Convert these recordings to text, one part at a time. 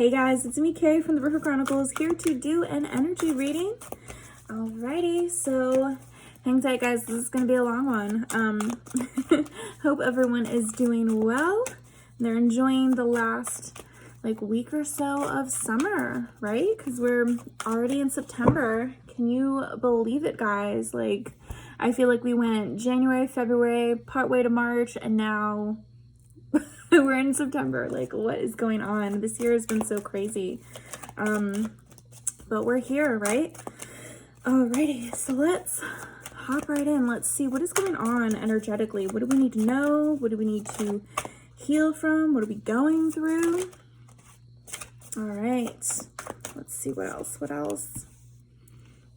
Hey guys, it's me, Carrie from the Bruja Chronicles, here to do an energy reading. Alrighty, so hang tight guys, this is going to be a long one. Hope everyone is doing well. They're enjoying the last week or so of summer, right? Because we're already in September. Can you believe it, guys? I feel like we went January, February, partway to March, and now we're in September. What is going on? This year has been so crazy. But we're here, right? Alrighty, so let's hop right in. Let's see what is going on energetically. What do we need to know? What do we need to heal from? What are we going through? All right, let's see what else.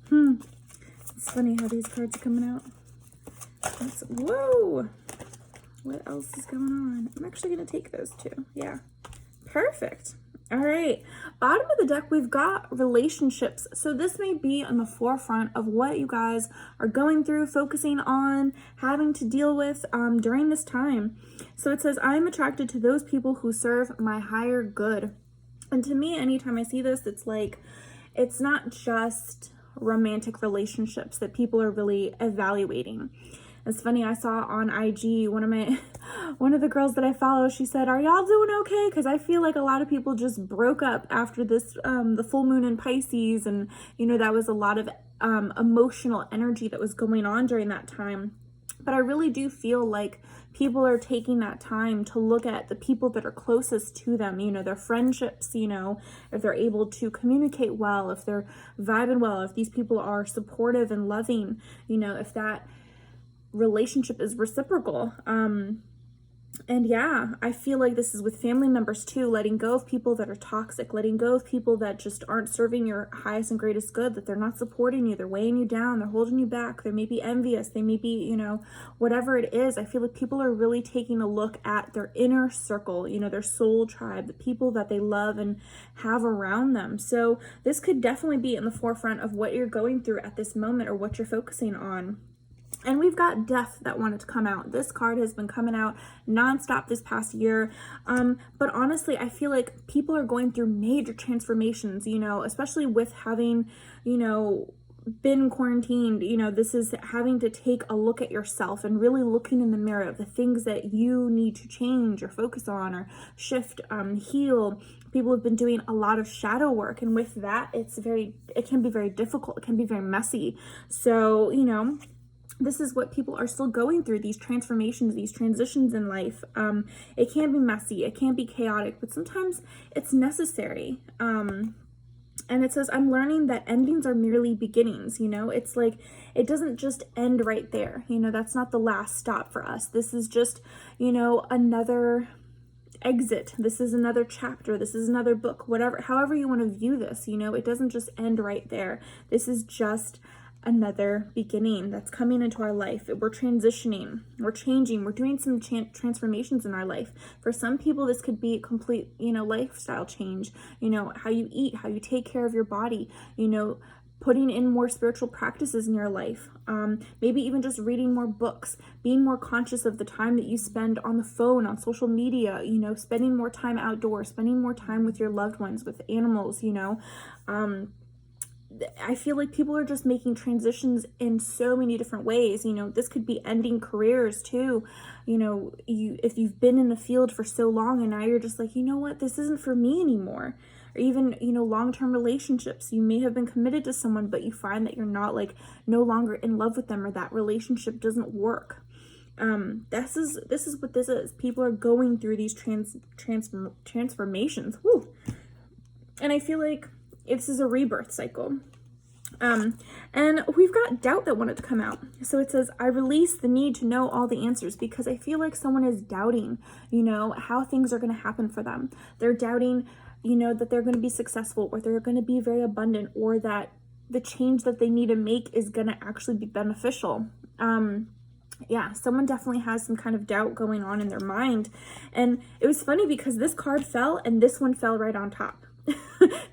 It's funny how these cards are coming out. Whoa! What else is going on? I'm actually going to take those two. Yeah. Perfect. All right. Bottom of the deck, we've got relationships. So this may be on the forefront of what you guys are going through, focusing on, having to deal with during this time. So it says, I'm attracted to those people who serve my higher good. And to me, anytime I see this, it's not just romantic relationships that people are really evaluating. It's funny, I saw on IG, one of the girls that I follow, she said, are y'all doing okay? Because I feel like a lot of people just broke up after this, the full moon in Pisces. And, that was a lot of emotional energy that was going on during that time. But I really do feel like people are taking that time to look at the people that are closest to them, their friendships, if they're able to communicate well, if they're vibing well, if these people are supportive and loving, if that relationship is reciprocal. And yeah, I feel like this is with family members too, letting go of people that are toxic, letting go of people that just aren't serving your highest and greatest good, that they're not supporting you, they're weighing you down, they're holding you back, they may be envious, they may be, whatever it is. I feel like people are really taking a look at their inner circle, their soul tribe, the people that they love and have around them. So this could definitely be in the forefront of what you're going through at this moment or what you're focusing on. And we've got death that wanted to come out. This card has been coming out nonstop this past year. But honestly, I feel like people are going through major transformations, especially with having, been quarantined. This is having to take a look at yourself and really looking in the mirror of the things that you need to change or focus on or shift, heal. People have been doing a lot of shadow work. And with that, it can be very difficult. It can be very messy. So, this is what people are still going through, these transformations, these transitions in life. It can be messy, it can be chaotic, but sometimes it's necessary. And it says, I'm learning that endings are merely beginnings, It's it doesn't just end right there. That's not the last stop for us. This is just, another exit. This is another chapter. This is another book, however you want to view this, it doesn't just end right there. This is just another beginning that's coming into our life. We're transitioning, we're changing, we're doing some transformations in our life. For some people, this could be a complete, lifestyle change, how you eat, how you take care of your body, putting in more spiritual practices in your life. Maybe even just reading more books, being more conscious of the time that you spend on the phone, on social media, spending more time outdoors, spending more time with your loved ones, with animals, I feel like people are just making transitions in so many different ways. This could be ending careers too. If you've been in the field for so long and now you're just like, what, this isn't for me anymore. Or even, long-term relationships. You may have been committed to someone, but you find that you're not no longer in love with them, or that relationship doesn't work. This is what this is. People are going through these transformations. Woo. And I feel like this is a rebirth cycle. And we've got doubt that wanted to come out. So it says, I release the need to know all the answers, because I feel like someone is doubting, how things are going to happen for them. They're doubting, that they're going to be successful, or they're going to be very abundant, or that the change that they need to make is going to actually be beneficial. Yeah, someone definitely has some kind of doubt going on in their mind. And it was funny because this card fell and this one fell right on top.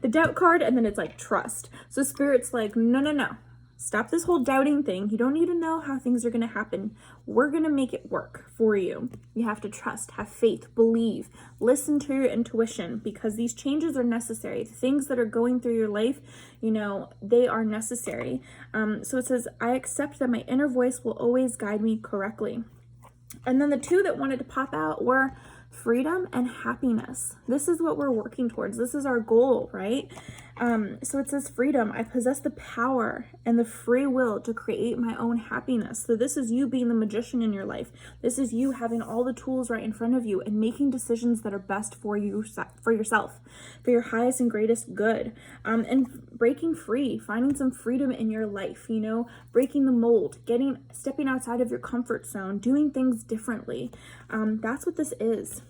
The doubt card, and then it's trust. So Spirit's no. Stop this whole doubting thing. You don't need to know how things are going to happen. We're going to make it work for you. You have to trust, have faith, believe, listen to your intuition, because these changes are necessary. The things that are going through your life, you know, they are necessary. So it says, I accept that my inner voice will always guide me correctly. And then the two that wanted to pop out were freedom and happiness. This is what we're working towards. This is our goal, right? So it says freedom. I possess the power and the free will to create my own happiness. So this is you being the magician in your life. This is you having all the tools right in front of you and making decisions that are best for you, for yourself, for your highest and greatest good. And breaking free, finding some freedom in your life, you know, breaking the mold, stepping outside of your comfort zone, doing things differently. That's what this is.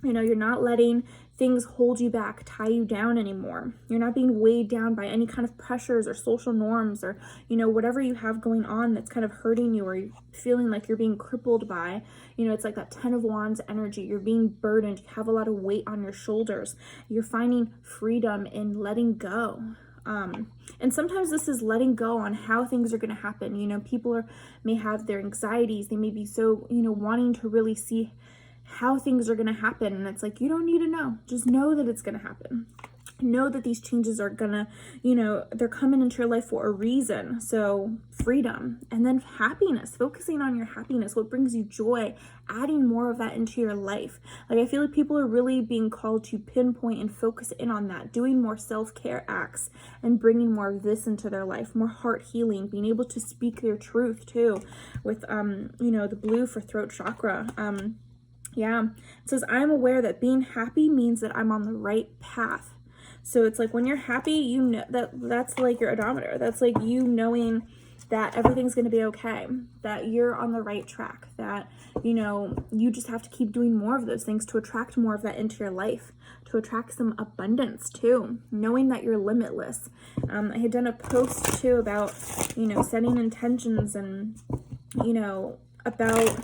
You know, you're not letting things hold you back, tie you down anymore. You're not being weighed down by any kind of pressures or social norms or, you know, whatever you have going on that's kind of hurting you or you're feeling like you're being crippled by. You know, it's like that 10 of Wands energy. You're being burdened. You have a lot of weight on your shoulders. You're finding freedom in letting go. And sometimes this is letting go on how things are going to happen. You know, people may have their anxieties. They may be so, you know, wanting to really see how things are going to happen. And it's like, you don't need to know. Just know that it's going to happen. Know that these changes are going to, you know, they're coming into your life for a reason. So freedom, and then happiness, focusing on your happiness, what brings you joy, adding more of that into your life. Like, I feel like people are really being called to pinpoint and focus in on that, doing more self-care acts and bringing more of this into their life, more heart healing, being able to speak their truth too with, you know, the blue for throat chakra. Yeah, it says, I'm aware that being happy means that I'm on the right path. So it's like when you're happy, you know that's like your odometer. That's like you knowing that everything's going to be okay, that you're on the right track, that, you know, you just have to keep doing more of those things to attract more of that into your life, to attract some abundance too, knowing that you're limitless. I had done a post too about, you know, setting intentions and, you know, about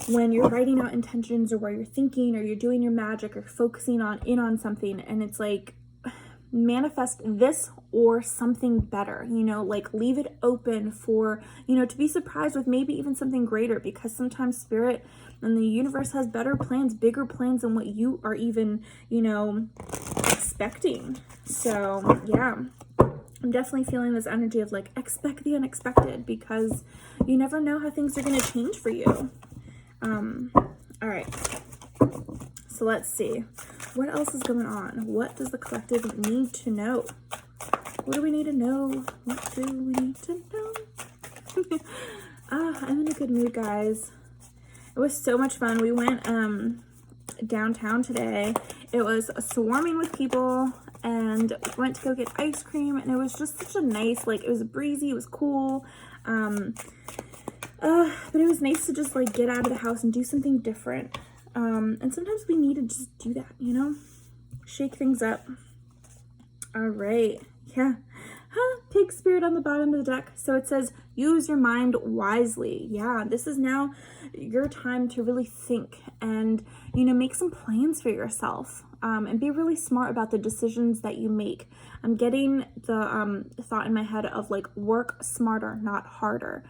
when you're writing out intentions or where you're thinking or you're doing your magic or focusing on something, and it's like, manifest this or something better, you know, like leave it open for, you know, to be surprised with maybe even something greater, because sometimes spirit and the universe has better plans, bigger plans than what you are even, you know, expecting. So yeah, I'm definitely feeling this energy of like, expect the unexpected, because you never know how things are going to change for you. All right, so let's see what else is going on. What does the collective need to know? What do we need to know? What do we need to know? I'm in a good mood, guys. It was so much fun. We went downtown today. It was swarming with people, and went to go get ice cream, and it was just such a nice, like, it was breezy, it was cool. But it was nice to just like get out of the house and do something different. And sometimes we need to just do that, you know, shake things up. All right. Yeah. Pig spirit on the bottom of the deck. So it says, use your mind wisely. Yeah, this is now your time to really think and, you know, make some plans for yourself, and be really smart about the decisions that you make. I'm getting the thought in my head of like, work smarter, not harder,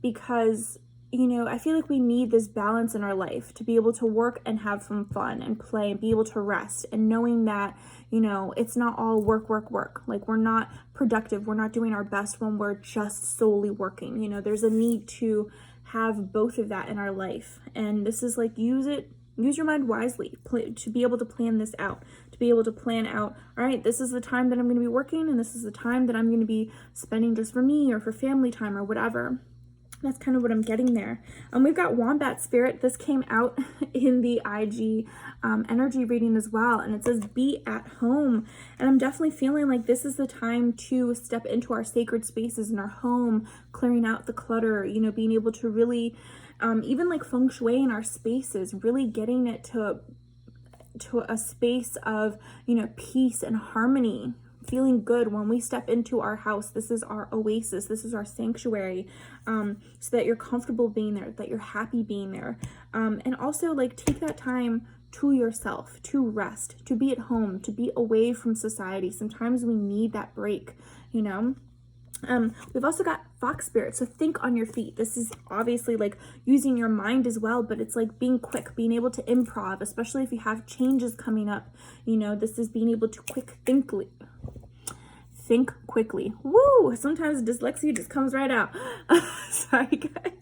because, you know, I feel like we need this balance in our life to be able to work and have some fun and play and be able to rest, and knowing that, you know, it's not all work, work, work. Like, we're not productive. We're not doing our best when we're just solely working. You know, there's a need to have both of that in our life. And this is like, use your mind wisely to be able to plan this out, to be able to plan out, all right, this is the time that I'm going to be working, and this is the time that I'm going to be spending just for me or for family time or whatever. That's kind of what I'm getting there. We've got Wombat Spirit. This came out in the IG energy reading as well. And it says, be at home. And I'm definitely feeling like this is the time to step into our sacred spaces in our home, clearing out the clutter, you know, being able to really, even like feng shui in our spaces, really getting it to a space of, you know, peace and harmony, feeling good when we step into our house. This is our oasis. This is our sanctuary, so that you're comfortable being there, that you're happy being there. And also, like, take that time to yourself, to rest, to be at home, to be away from society. Sometimes we need that break, you know? We've also got fox spirit, so think on your feet. This is obviously like using your mind as well, but it's like being quick, being able to improv, especially if you have changes coming up. You know, this is being able to think quickly. Woo! Sometimes dyslexia just comes right out. Sorry, guys.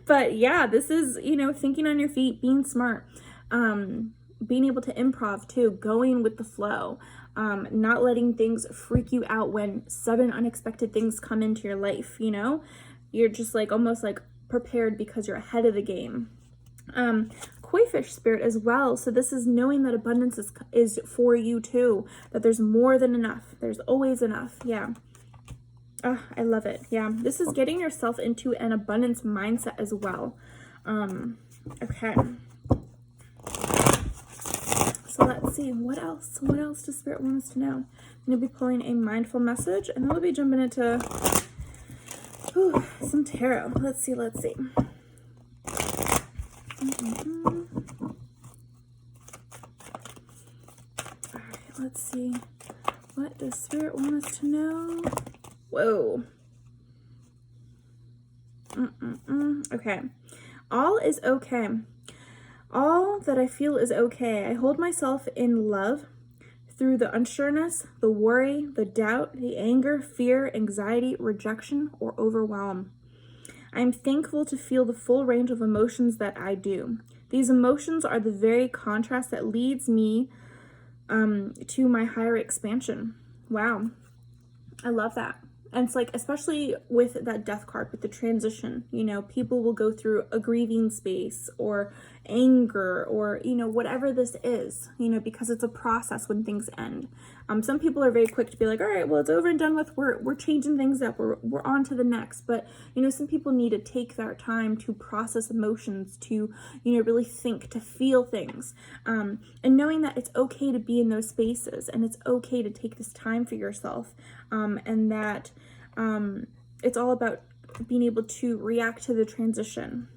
But yeah, this is, you know, thinking on your feet, being smart, being able to improv too, going with the flow, not letting things freak you out when sudden unexpected things come into your life, you know? You're just like almost like prepared because you're ahead of the game. Koi fish spirit as well. So this is knowing that abundance is for you too, that there's more than enough. There's always enough. Yeah. Oh, I love it. Yeah. This is getting yourself into an abundance mindset as well. Okay. So let's see, what else does Spirit want us to know? I'm going to be pulling a mindful message, and then we'll be jumping into some tarot. Let's see. All right, let's see. What does Spirit want us to know? Whoa. Okay. All is okay. All that I feel is okay. I hold myself in love through the unsureness, the worry, the doubt, the anger, fear, anxiety, rejection, or overwhelm. I am thankful to feel the full range of emotions that I do. These emotions are the very contrast that leads me to my higher expansion. Wow. I love that. And it's like, especially with that death card, with the transition, you know, people will go through a grieving space or anger or, you know, whatever this is, you know, because it's a process when things end. Some people are very quick to be like, all right, well, it's over and done with. We're changing things up. We're on to the next. But, you know, some people need to take their time to process emotions, to, you know, really think, to feel things. And knowing that it's okay to be in those spaces and it's okay to take this time for yourself. And that it's all about being able to react to the transition.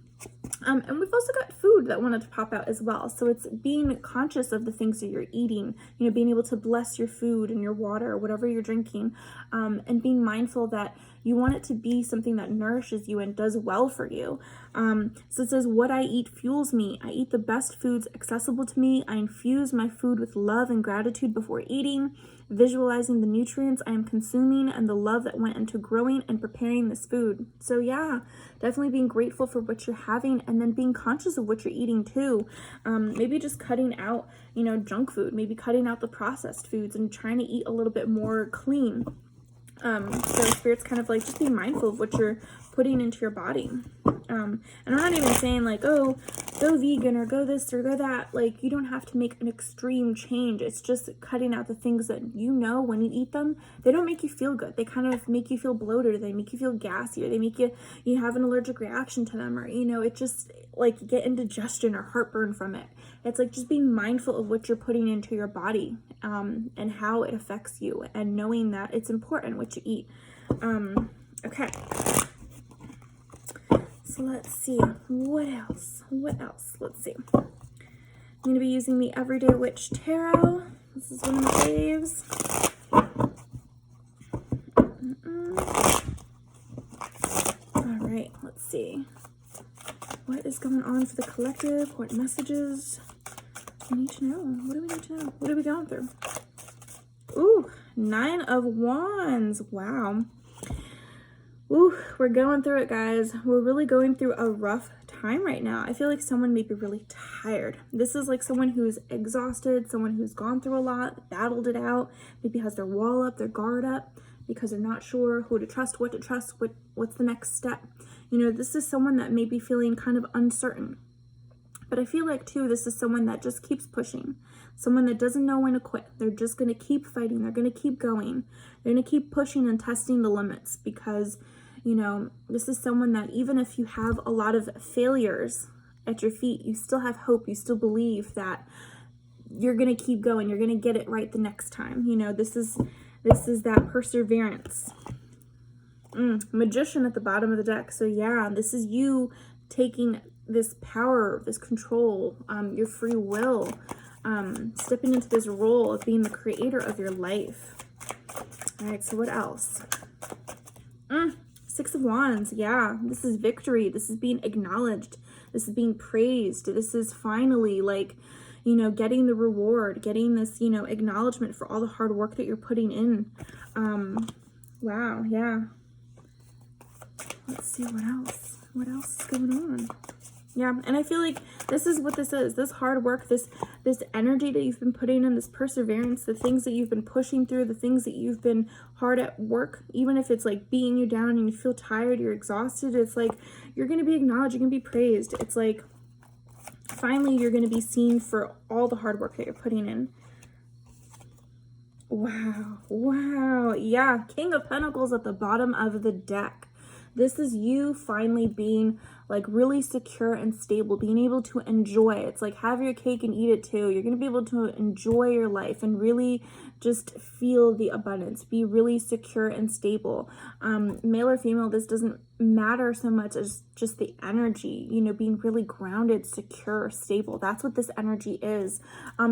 And we've also got food that wanted to pop out as well. So it's being conscious of the things that you're eating, you know, being able to bless your food and your water, or whatever you're drinking, and being mindful that you want it to be something that nourishes you and does well for you. So it says, what I eat fuels me. I eat the best foods accessible to me. I infuse my food with love and gratitude before eating, visualizing the nutrients I am consuming and the love that went into growing and preparing this food. So yeah, definitely being grateful for what you're having and then being conscious of what you're eating too. Maybe just cutting out, you know, junk food, maybe cutting out the processed foods and trying to eat a little bit more clean. So Spirit's kind of like, just be mindful of what you're putting into your body. And I'm not even saying like, oh, go vegan or go this or go that. Like, you don't have to make an extreme change. It's just cutting out the things that, you know, when you eat them, they don't make you feel good. They kind of make you feel bloated, or they make you feel gassy, or they make you have an allergic reaction to them, or, you know, it just like get indigestion or heartburn from it. It's like just being mindful of what you're putting into your body, and how it affects you, and knowing that it's important what you eat. Okay. So let's see, what else? Let's see. I'm going to be using the Everyday Witch Tarot. This is one of my faves. All right, let's see. What is going on for the collective? What messages we need to know? What do we need to know? What are we going through? Ooh, 9 of Wands. Wow. Ooh, we're going through it, guys. We're really going through a rough time right now. I feel like someone may be really tired. This is like someone who's exhausted, someone who's gone through a lot, battled it out, maybe has their wall up, their guard up, because they're not sure who to trust, what's the next step. You know, this is someone that may be feeling kind of uncertain. But I feel like, too, this is someone that just keeps pushing. Someone that doesn't know when to quit. They're just going to keep fighting. They're going to keep going. They're going to keep pushing and testing the limits, because, you know, this is someone that even if you have a lot of failures at your feet, you still have hope. You still believe that you're going to keep going. You're going to get it right the next time. You know, this is that perseverance. Magician at the bottom of the deck. So yeah, this is you taking this power, this control, your free will, stepping into this role of being the creator of your life. All right, so what else? Six of Wands. Yeah, this is victory. This is being acknowledged. This is being praised. This is finally like, you know, getting the reward, getting this, you know, acknowledgement for all the hard work that you're putting in. Wow. Yeah. Let's see what else. What else is going on? Yeah, and I feel like this is what this is. This hard work, this energy that you've been putting in, this perseverance, the things that you've been pushing through, the things that you've been hard at work, even if it's like beating you down and you feel tired, you're exhausted, it's like you're going to be acknowledged, you're going to be praised. It's like finally you're going to be seen for all the hard work that you're putting in. Wow. Wow. Yeah, King of Pentacles at the bottom of the deck. This is you finally being like really secure and stable, being able to enjoy. It's like have your cake and eat it too. You're going to be able to enjoy your life and really just feel the abundance, be really secure and stable. Male or female, this doesn't matter so much as just the energy, you know, being really grounded, secure, stable. That's what this energy is.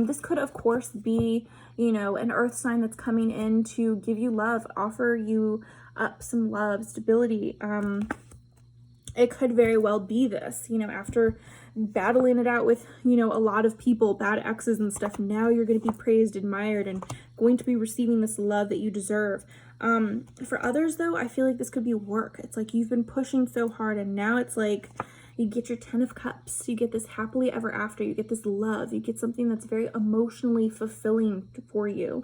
This could of course be, you know, an earth sign that's coming in to give you love, offer you up some love, stability. It could very well be this, you know, after battling it out with, you know, a lot of people, bad exes and stuff, now you're going to be praised, admired, and going to be receiving this love that you deserve. For others though, I feel like this could be work. It's like you've been pushing so hard and now it's like you get your 10 of Cups, you get this happily ever after, you get this love, you get something that's very emotionally fulfilling for you.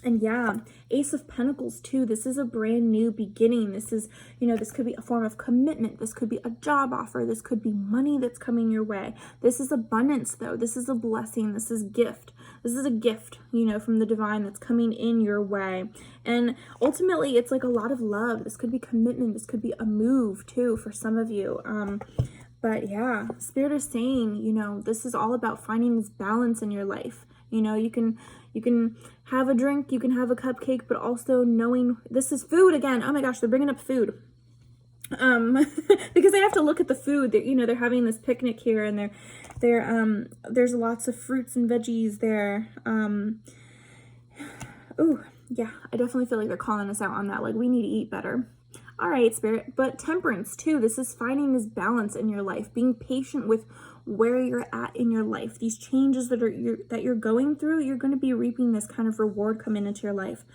And yeah, Ace of Pentacles too. This is a brand new beginning. This is, you know, this could be a form of commitment. This could be a job offer. This could be money that's coming your way. This is abundance though. This is a blessing. This is gift. This is a gift, you know, from the divine that's coming in your way. And ultimately it's like a lot of love. This could be commitment. This could be a move too for some of you. But yeah, Spirit is saying, you know, this is all about finding this balance in your life. You know, you can have a drink, you can have a cupcake, but also knowing this is food again. Oh my gosh, they're bringing up food. Because I have to look at the food. That, you know, they're having this picnic here, and there's lots of fruits and veggies there. Oh yeah, I definitely feel like they're calling us out on that. Like we need to eat better. All right, Spirit. But Temperance too. This is finding this balance in your life, being patient with where you're at in your life. These changes that you're going through, you're going to be reaping this kind of reward coming into your life.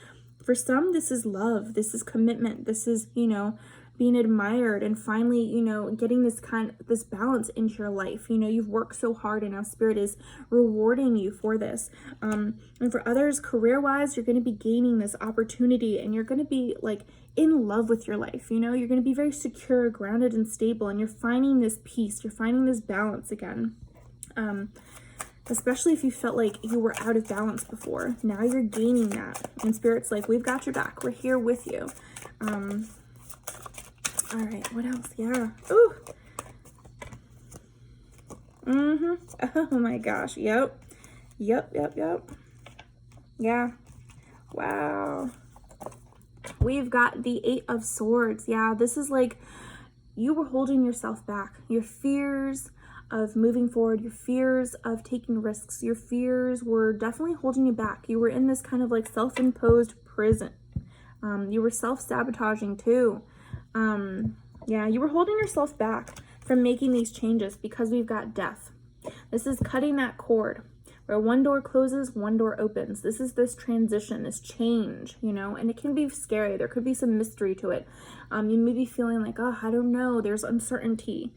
For some, this is love. This is commitment. This is, you know, being admired and finally, you know, getting this balance into your life. You know, you've worked so hard and now Spirit is rewarding you for this. And for others, career-wise, you're going to be gaining this opportunity and you're going to be like in love with your life. You know, you're going to be very secure, grounded, and stable, and you're finding this peace. You're finding this balance again. Especially if you felt like you were out of balance before. Now you're gaining that. And Spirit's like, we've got your back. We're here with you. All right, what else? Yeah. Ooh. Oh my gosh. Yep. Yeah. Wow. We've got the 8 of Swords. Yeah, this is like you were holding yourself back. Your fears of moving forward, your fears of taking risks, your fears were definitely holding you back. You were in this kind of like self-imposed prison. You were self-sabotaging too. Yeah, you were holding yourself back from making these changes because we've got Death. This is cutting that cord where one door closes, one door opens. This is this transition, this change, you know, and it can be scary. There could be some mystery to it. You may be feeling like, oh, I don't know. There's uncertainty.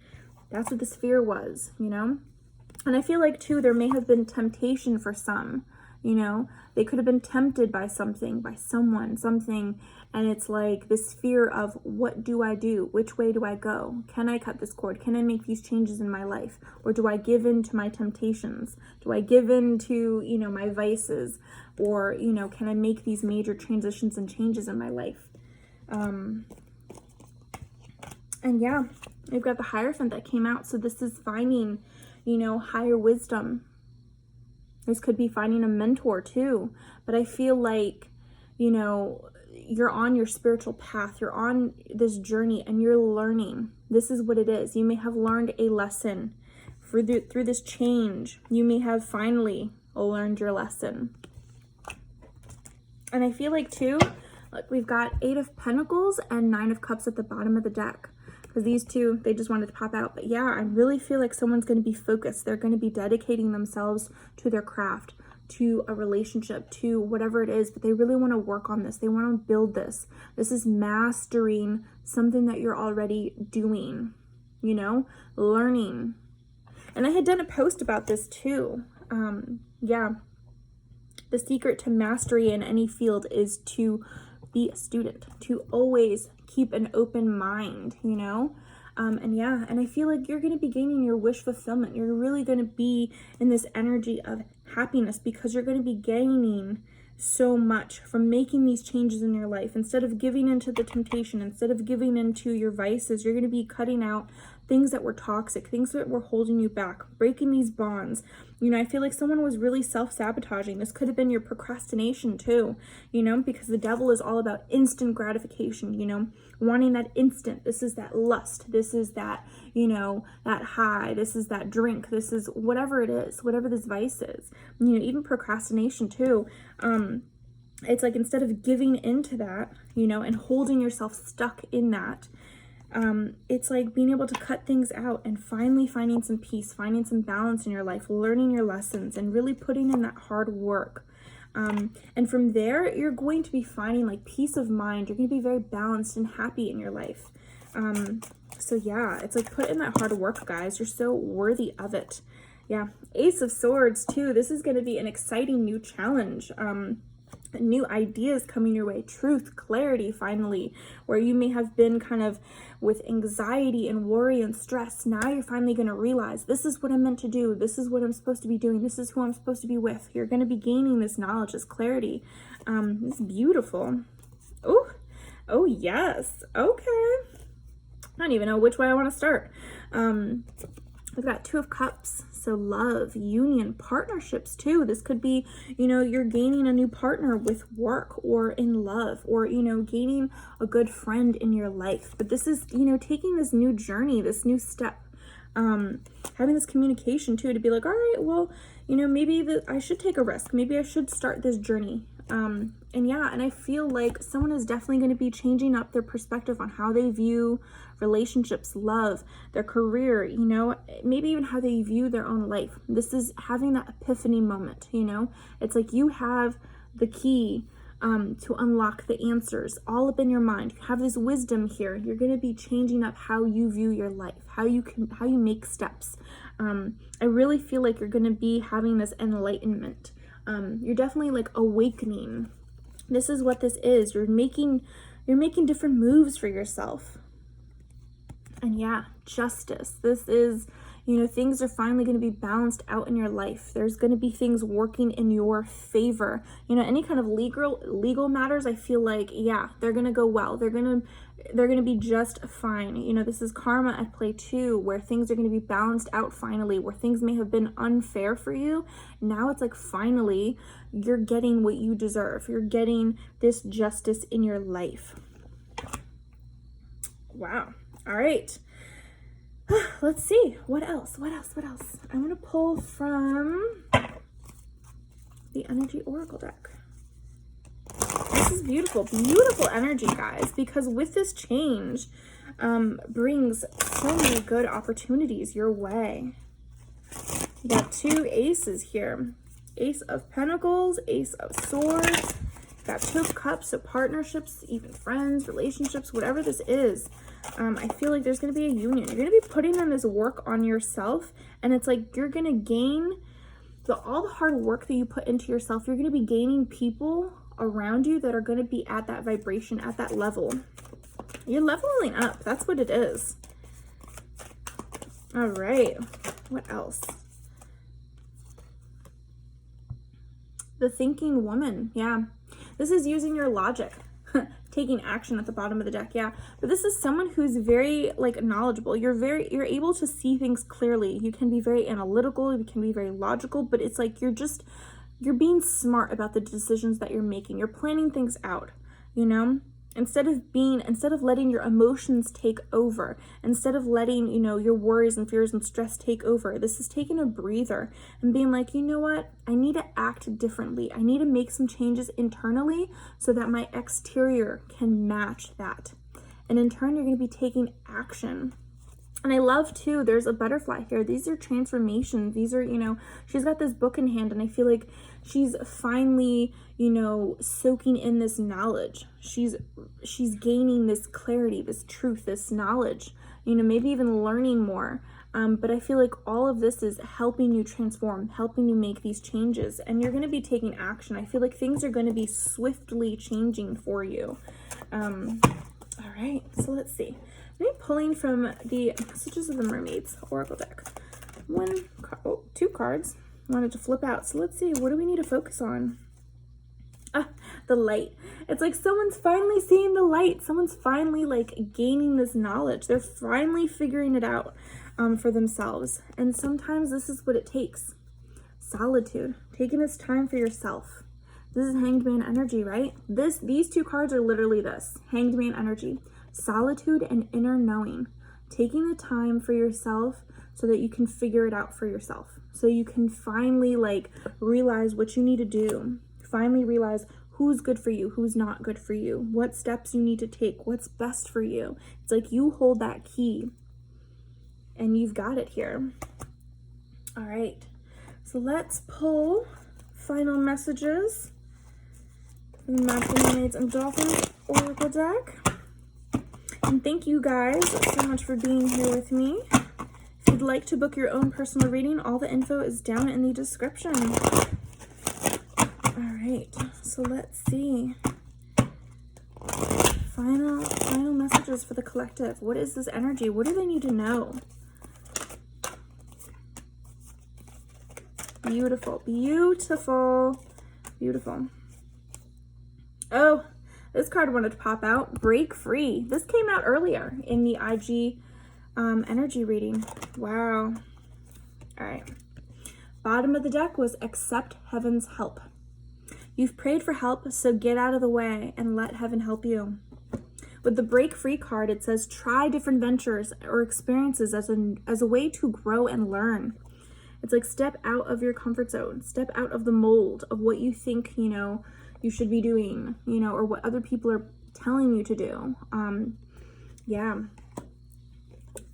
That's what this fear was, you know? And I feel like too, there may have been temptation for some, you know, they could have been tempted by something, by someone, something. And it's like this fear of what do I do? Which way do I go? Can I cut this cord? Can I make these changes in my life? Or do I give in to my temptations? Do I give in to, you know, my vices? Or, you know, can I make these major transitions and changes in my life? And yeah, we've got the Hierophant that came out. So this is finding, you know, higher wisdom. This could be finding a mentor too. But I feel like, you know, you're on your spiritual path. You're on this journey and you're learning. This is what it is. You may have learned a lesson through this change. You may have finally learned your lesson. And I feel like too, Look, we've got 8 of Pentacles and 9 of Cups at the bottom of the deck. Because these two, they just wanted to pop out. But yeah, I really feel like someone's going to be focused. They're going to be dedicating themselves to their craft, to a relationship, to whatever it is. But they really want to work on this. They want to build this. This is mastering something that you're already doing, you know, learning. And I had done a post about this too. Yeah. The secret to mastery in any field is to be a student, to always keep an open mind, you know? And yeah, and I feel like you're going to be gaining your wish fulfillment. You're really going to be in this energy of happiness because you're going to be gaining so much from making these changes in your life. Instead of giving into the temptation, instead of giving into your vices, you're going to be cutting out things that were toxic, things that were holding you back, breaking these bonds. You know, I feel like someone was really self-sabotaging. This could have been your procrastination too, you know, because the devil is all about instant gratification, you know, wanting that instant. This is that lust. This is that, you know, that high. This is that drink. This is whatever it is, whatever this vice is. You know, even procrastination too. It's like instead of giving into that, you know, and holding yourself stuck in that, it's like being able to cut things out and finally finding some peace, finding some balance in your life, learning your lessons and really putting in that hard work. And from there, you're going to be finding like peace of mind. You're going to be very balanced and happy in your life. So yeah, it's like put in that hard work, guys. You're so worthy of it. Yeah. Ace of Swords too. This is going to be an exciting new challenge. New ideas coming your way, truth, clarity, finally, where you may have been kind of with anxiety and worry and stress. Now you're finally going to realize this is what I'm meant to do. This is what I'm supposed to be doing. This is who I'm supposed to be with. You're going to be gaining this knowledge, this clarity. It's beautiful. Oh yes. Okay. I don't even know which way I want to start. We've got 2 of Cups, so love, union, partnerships too. This could be, you know, you're gaining a new partner with work or in love, or, you know, gaining a good friend in your life. But this is, you know, taking this new journey, this new step, having this communication too, to be like, all right, well, you know, maybe I should take a risk. Maybe I should start this journey. And yeah, and I feel like someone is definitely going to be changing up their perspective on how they view relationships, love, their career, you know, maybe even how they view their own life. This is having that epiphany moment, you know, it's like you have the key to unlock the answers all up in your mind. You have this wisdom here. You're going to be changing up how you view your life, how you make steps. I really feel like you're going to be having this enlightenment. You're definitely like awakening. This is what this is. You're making different moves for yourself. And yeah, justice. This is, you know, things are finally going to be balanced out in your life. There's going to be things working in your favor. You know, any kind of legal matters, I feel like, yeah, they're going to go well. They're going to be just fine. You know, this is karma at play too, where things are going to be balanced out finally, where things may have been unfair for you. Now it's like finally you're getting what you deserve. You're getting this justice in your life. Wow. All right. Let's see. What else? I'm going to pull from the Energy Oracle deck. This is beautiful, beautiful energy, guys, because with this change brings so many good opportunities your way. You got 2 aces here. Ace of Pentacles, Ace of Swords. Got 2 of Cups, so partnerships, even friends, relationships, whatever this is. I feel like there's going to be a union. You're going to be putting in this work on yourself, and it's like you're going to gain all the hard work that you put into yourself. You're going to be gaining people around you that are going to be at that vibration, at that level. You're leveling up. That's what it is. All right. What else? The Thinking Woman. Yeah. This is using your logic. Taking action at the bottom of the deck. Yeah. But this is someone who's very like knowledgeable. You're able to see things clearly. You can be very analytical. You can be very logical, but it's like you're being smart about the decisions that you're making. You're planning things out, you know? Instead of letting your emotions take over, instead of letting, your worries and fears and stress take over, this is taking a breather and being like, you know what? I need to act differently. I need to make some changes internally so that my exterior can match that. And in turn, you're going to be taking action. And I love too, there's a butterfly here. These are transformations. These are, she's got this book in hand, and I feel like she's finally, soaking in this knowledge. She's gaining this clarity, this truth, this knowledge, maybe even learning more. But I feel like all of this is helping you transform, helping you make these changes, and you're going to be taking action. I feel like things are going to be swiftly changing for you. All right, so let's see. I'm pulling from the Messages of the Mermaids Oracle deck. Two cards. I wanted to flip out. So let's see, what do we need to focus on? The light. It's like someone's finally seeing the light. Someone's finally gaining this knowledge. They're finally figuring it out for themselves. And sometimes this is what it takes. Solitude. Taking this time for yourself. This is Hanged Man energy, right? These two cards are literally this. Hanged Man energy. Solitude and inner knowing. Taking the time for yourself so that you can figure it out for yourself. So you can finally realize what you need to do. Finally realize who's good for you, who's not good for you, what steps you need to take, what's best for you. It's like you hold that key and you've got it here. All right, so let's pull final messages from the Magical Mermaids and Dolphins Oracle deck. And thank you guys so much for being here with me. If you'd like to book your own personal reading, all the info is down in the description. All right, so let's see. Final messages for the collective. What is this energy? What do they need to know? Beautiful, beautiful, beautiful. Oh, this card wanted to pop out. Break free. This came out earlier in the IG energy reading. Wow. All right. Bottom of the deck was accept heaven's help. You've prayed for help, so get out of the way and let heaven help you. With the break free card, it says try different ventures or experiences as a way to grow and learn. It's like step out of your comfort zone, step out of the mold of what you think, you should be doing, or what other people are telling you to do. Yeah.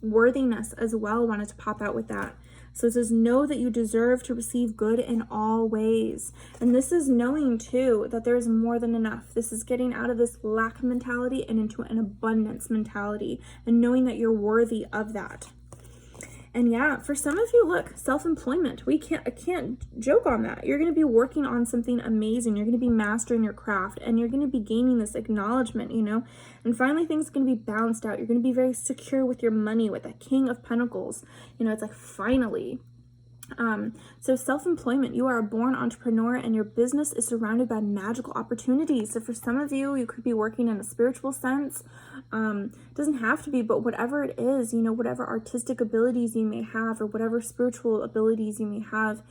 Worthiness as well wanted to pop out with that. So it says, know that you deserve to receive good in all ways. And this is knowing too that there is more than enough. This is getting out of this lack mentality and into an abundance mentality and knowing that you're worthy of that. And yeah, for some of you, look, self-employment. I can't joke on that. You're going to be working on something amazing. You're going to be mastering your craft and you're going to be gaining this acknowledgement, and finally things are going to be balanced out. You're going to be very secure with your money, with that King of Pentacles. It's like finally. So self-employment, you are a born entrepreneur and your business is surrounded by magical opportunities. So for some of you, you could be working in a spiritual sense. Doesn't have to be, but whatever it is, whatever artistic abilities you may have or whatever spiritual abilities you may have,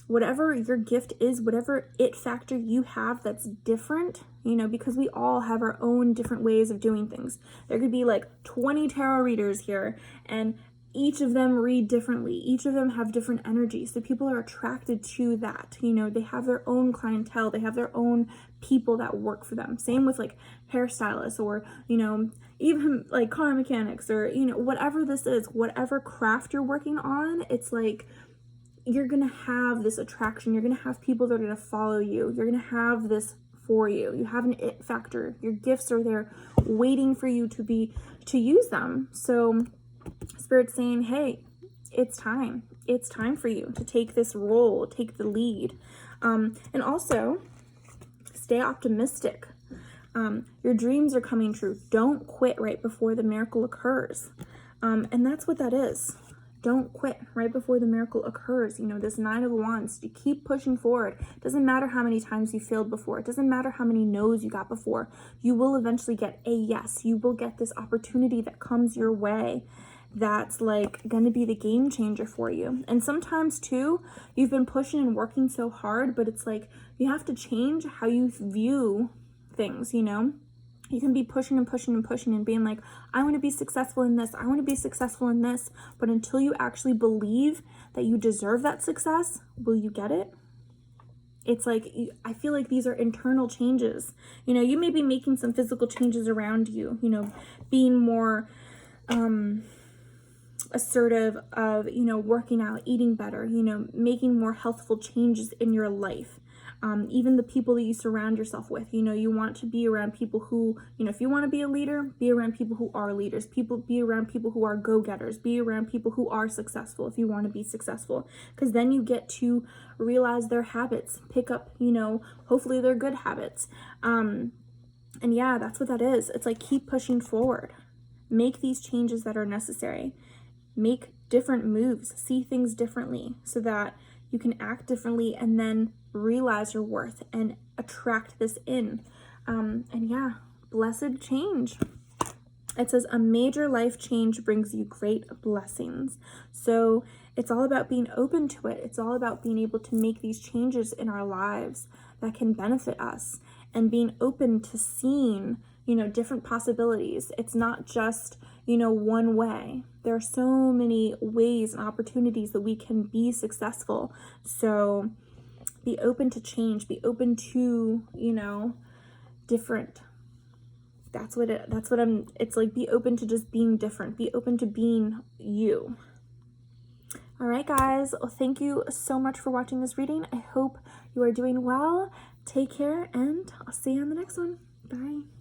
whatever your gift is, whatever it factor you have that's different, because we all have our own different ways of doing things. There could be 20 tarot readers here and each of them read differently. Each of them have different energies. So people are attracted to that. They have their own clientele. They have their own people that work for them. Same with hairstylists or, even car mechanics or, whatever this is, whatever craft you're working on, it's you're going to have this attraction. You're going to have people that are going to follow you. You're going to have this for you. You have an it factor. Your gifts are there waiting for you to use them. So Spirit's saying, hey, it's time. It's time for you to take this role, take the lead. And also, stay optimistic. Your dreams are coming true. Don't quit right before the miracle occurs. And that's what that is. Don't quit right before the miracle occurs. This 9 of Wands, you keep pushing forward. It doesn't matter how many times you failed before. It doesn't matter how many no's you got before. You will eventually get a yes. You will get this opportunity that comes your way. That's going to be the game changer for you. And sometimes too, you've been pushing and working so hard, but it's you have to change how you view things, You can be pushing and pushing and pushing and being like, I want to be successful in this. I want to be successful in this. But until you actually believe that you deserve that success, will you get it? It's like, I feel like these are internal changes. You know, you may be making some physical changes around you, you know, being more assertive of, you know, working out, eating better, you know, making more healthful changes in your life. Even the people that you surround yourself with, you know, you want to be around people who, you know, if you want to be a leader, be around people who are leaders, be around people who are go-getters, be around people who are successful if you want to be successful, because then you get to realize their habits, pick up, you know, hopefully they're good habits. And yeah, that's what that is. It's like, keep pushing forward, make these changes that are necessary, make different moves, see things differently so that you can act differently and then realize your worth and attract this in. And yeah, blessed change. It says a major life change brings you great blessings. So it's all about being open to it. It's all about being able to make these changes in our lives that can benefit us and being open to seeing, you know, different possibilities. It's not just, you know, one way. There are so many ways and opportunities that we can be successful. So be open to change, be open to, you know, different. It's like, be open to just being different, be open to being you. All right, guys, well, thank you so much for watching this reading. I hope you are doing well. Take care, and I'll see you on the next one. Bye.